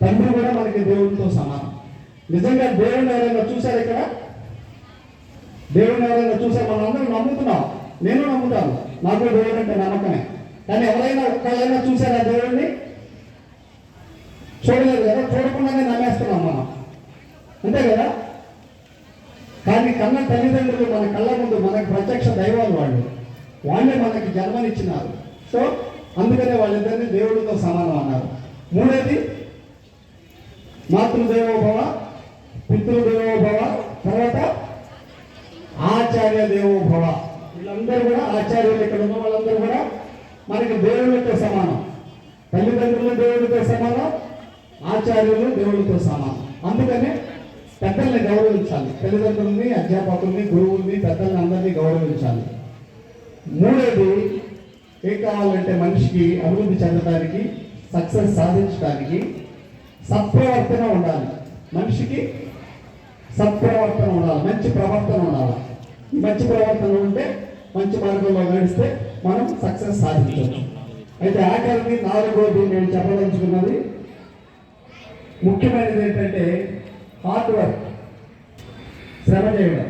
తండ్రి కూడా మనకి దేవుడితో సమానం. నిజంగా దేవుడిని ఎవరైనా చూశారు ఇక్కడ? దేవుడిని ఎవరైనా చూసారు? మనం అందరం నమ్ముతున్నాం, నేను నమ్ముతాను, నాకు దేవుడు అంటే నమ్మకమే. కానీ ఎవరైనా ఒక్కళ్ళైనా చూసారా దేవుడిని? చూడలేదు కదా, చూడకుండానే నమ్మేస్తున్నాం మనం, అంతే కదా. కానీ కన్న తల్లిదండ్రులు మన కళ్ళ ముందు మనకు ప్రత్యక్ష దైవాలు, వాళ్ళే మనకి జన్మనిచ్చినారు. సో అందుకనే వాళ్ళిద్దరిని దేవుడితో సమానం అన్నారు. మూడోది మాతృదేవోభవ, పితృదేవోభవ, తర్వాత ఆచార్య దేవోభవ. వీళ్ళందరూ కూడా ఆచార్యులు, ఇక్కడ ఉన్న వాళ్ళందరూ కూడా మనకి దేవుడితో సమానం. తల్లిదండ్రులు దేవుడితో సమానం, ఆచార్యులు దేవుడితో సమానం. అందుకనే పెద్దల్ని గౌరవించాలి, తల్లిదండ్రుల్ని, అధ్యాపకుల్ని, గురువుల్ని, పెద్దల్ని అందరినీ గౌరవించాలి. మూడోది ఏం కావాలంటే మనిషికి అభివృద్ధి చెందడానికి, సక్సెస్ సాధించడానికి సత్ప్రవర్తన ఉండాలి. మనిషికి సత్ప్రవర్తన ఉండాలి, మంచి ప్రవర్తన ఉండాలి. మంచి ప్రవర్తన ఉంటే మంచి మార్గంలో నడిస్తే మనం సక్సెస్ సాధించవచ్చు. అయితే ఆఖరికి నాలుగోది నేను చెప్పదలుచుకున్నది, ముఖ్యమైనది ఏంటంటే హార్డ్ వర్క్, శ్రమ చేయడం.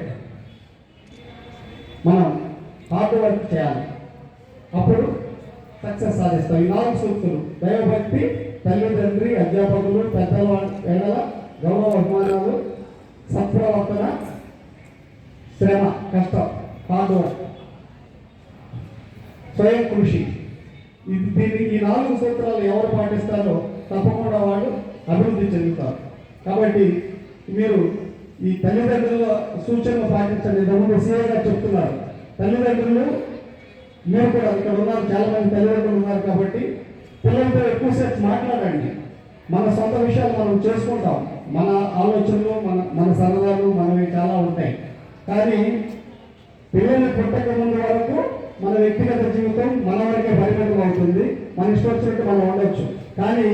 మనం హార్డ్ వర్క్ చేయాలి, అప్పుడు సక్సెస్ సాధిస్తాం. ఈ 4 సూక్తులు: దైవభక్తి, తల్లిదండ్రి, అధ్యాపకులు, పెద్దల ఎడల గౌరవ అభిమానాలు, సత్ప్రవర్తన, శ్రమ, కష్టం, హార్డ్ వర్క్, స్వయం కృషి. ఈ 4 సూత్రాలు ఎవరు పాటిస్తారో తప్పకుండా వాళ్ళు అభివృద్ధి చెందుతారు. కాబట్టి మీరు ఈ తల్లిదండ్రుల సూచనలు పాటించండి. ఇంతకుముందు సీఏ గారు చెప్తున్నారు, తల్లిదండ్రులు మీరు కూడా ఇక్కడ ఉన్నారు, చాలా మంది తల్లిదండ్రులు ఉన్నారు. కాబట్టి పిల్లలతో ఎక్కువసేపు మాట్లాడండి. మన సొంత విషయాలు మనం చేసుకుంటాం, మన ఆలోచనలు, మన సరదాలు మనవి చాలా ఉంటాయి. కానీ పిల్లలు పుట్టక ముందు వరకు మన వ్యక్తిగత జీవితం మన వరకే పరిమితం అవుతుంది. మన ఇష్టం వచ్చినట్టు మనం ఉండొచ్చు. కానీ